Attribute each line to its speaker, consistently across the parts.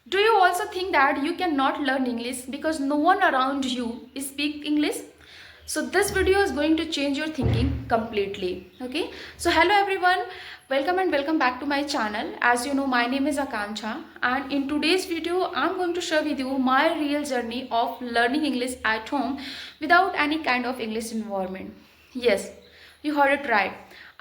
Speaker 1: Do you also think that you cannot learn English because no one around you speak English? So this video is going to change your thinking completely. Okay. So hello everyone. Welcome and welcome back to my channel. As you know, my name is Akanksha, and in today's video, I'm going to share with you my real journey of learning English at home without any kind of English environment. Yes, you heard it right.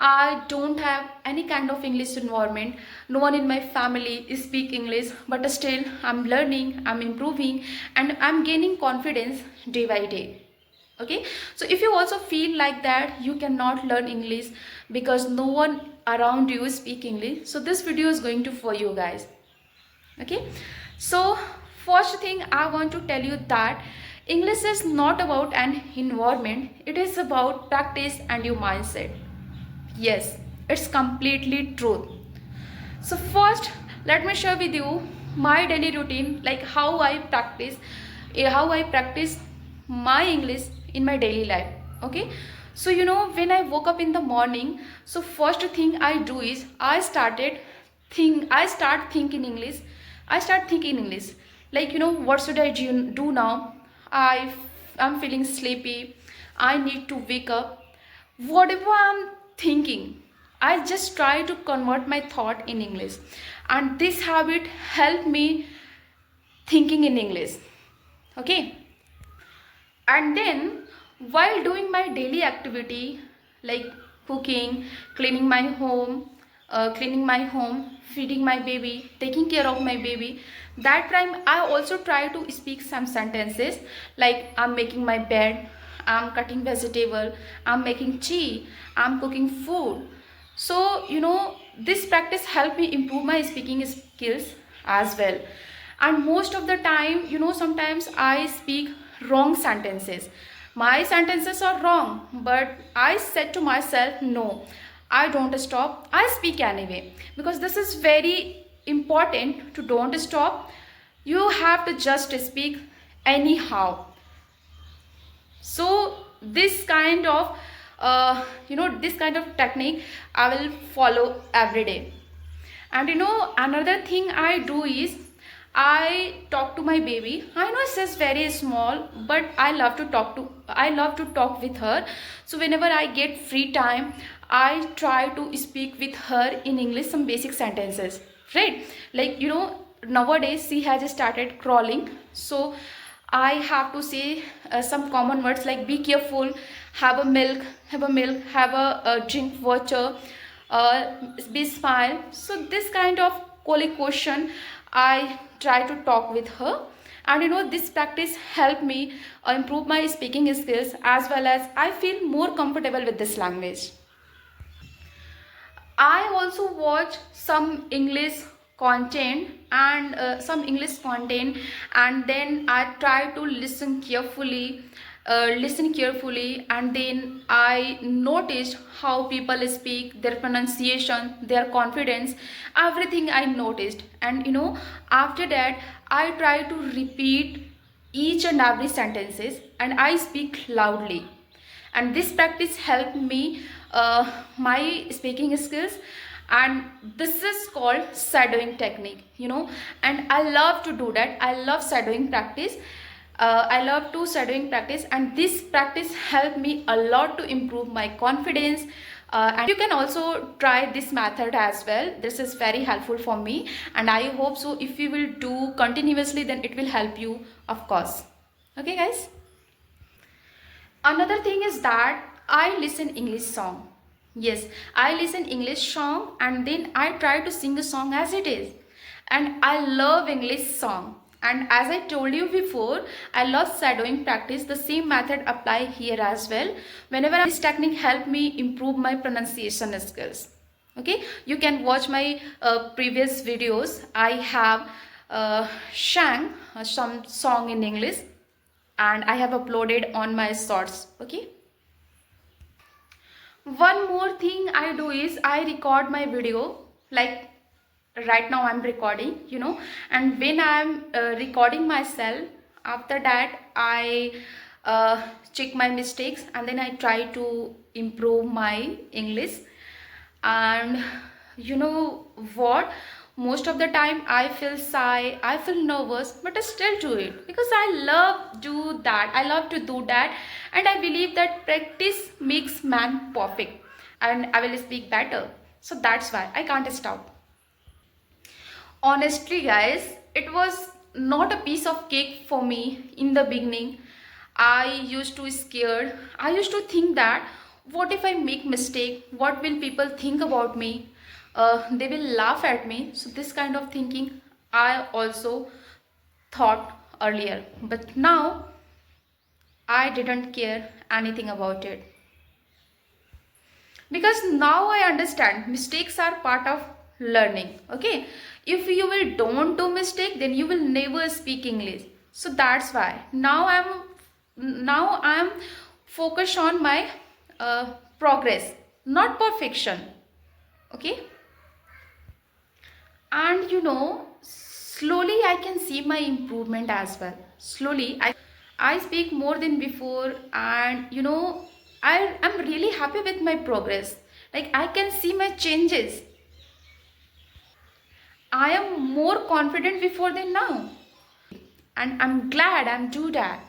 Speaker 1: I don't have any kind of English environment. No one in my family speak English, but still I'm learning, I'm improving, and I'm gaining confidence day by day. Okay, so if you also feel like that you cannot learn English because no one around you speak English, so this video is going to for you guys. Okay, so first thing I want to tell you that English is not about an environment, it is about practice and your mindset. Yes, it's completely true. So first, let me share with you my daily routine, like how I practice my English in my daily life. Okay. So when I woke up in the morning, so first thing I do is I start thinking English. I start thinking English. Like what should I do now? I'm feeling sleepy. I need to wake up. Whatever I'm thinking, I just try to convert my thought in English, and this habit helped me thinking in English. Okay, and then while doing my daily activity like cooking, cleaning my home, feeding my baby, taking care of my baby, that time I also try to speak some sentences like I'm making my bed, I'm cutting vegetable, I'm making tea, I'm cooking food. So this practice helped me improve my speaking skills as well. And most of the time, sometimes I speak wrong sentences. My sentences are wrong, but I said to myself, no, I don't stop, I speak anyway, because this is very important to don't stop. You have to just speak anyhow. So this kind of this kind of technique I will follow every day. And another thing I do is I talk to my baby. I know she's very small, but I love to talk with her. So whenever I get free time, I try to speak with her in English some basic sentences. Right? Like nowadays she has started crawling. So I have to say some common words like be careful, have a milk, have a drink water, be smile. So this kind of question I try to talk with her. And this practice helped me improve my speaking skills, as well as I feel more comfortable with this language. I also watch some English content and then I try to listen carefully, and then I noticed how people speak, their pronunciation, their confidence, everything I noticed. And after that I try to repeat each and every sentences and I speak loudly, and this practice helped me my speaking skills. And this is called shadowing technique, and I love to do that. I love shadowing practice. I love to shadowing practice, and this practice helped me a lot to improve my confidence. And you can also try this method as well. This is very helpful for me, and I hope so if you will do continuously, then it will help you, of course. Okay guys, another thing is that I listen English song. Yes, I listen English song and then I try to sing a song as it is. And I love English song. And as I told you before, I love shadowing practice. The same method apply here as well. Whenever this technique help me improve my pronunciation skills. Okay, you can watch my previous videos. I have sang some song in English and I have uploaded on my shorts. Okay, one more thing I do is I record my video, like right now I'm recording, and when I'm recording myself, after that I check my mistakes and then I try to improve my English. And you know what, most of the time I feel shy, I feel nervous, but I still do it because I love to do that, and I believe that practice makes man perfect, and I will speak better. So that's why I can't stop. Honestly, guys, it was not a piece of cake for me in the beginning. I used to scared. I used to think that what if I make mistake? What will people think about me? They will laugh at me. So this kind of thinking I also thought earlier. But now I didn't care anything about it. Because now I understand mistakes are part of learning. Okay, if you will don't do mistake, then you will never speak English. So that's why now I'm focused on my progress, not perfection. Okay, and slowly I can see my improvement as well. Slowly I speak more than before, and I'm really happy with my progress. Like, I can see my changes. I am more confident before than now, and I'm glad I'm do that.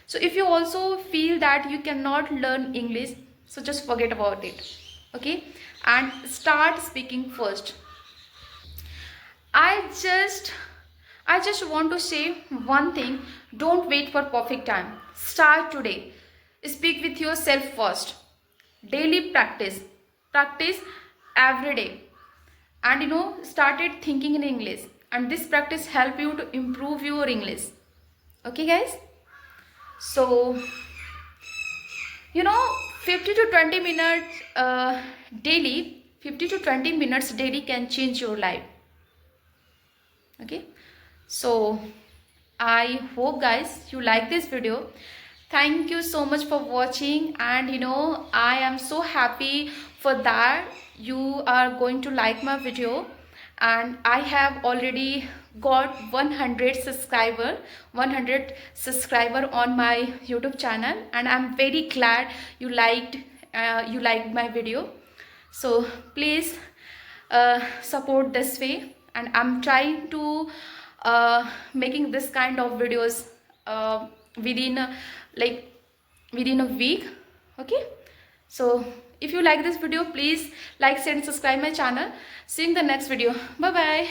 Speaker 1: So if you also feel that you cannot learn English, so just forget about it. Okay, and start speaking first. I just I just want to say one thing. Don't wait for perfect time. Start today. Speak with yourself first. Daily practice. Practice every day. And started thinking in English. And this practice help you to improve your English. Okay, guys? So, you know 50 to 20 minutes daily 50 to 20 minutes daily can change your life. Okay, so I hope, guys, you like this video. Thank you so much for watching, and I am so happy for that you are going to like my video. And I have already got 100 subscriber on my YouTube channel, and I'm very glad you liked my video. So please support this way, and I'm trying to making this kind of videos within like within a week. Okay, so if you like this video, please like, share and subscribe my channel. See you in the next video. Bye bye.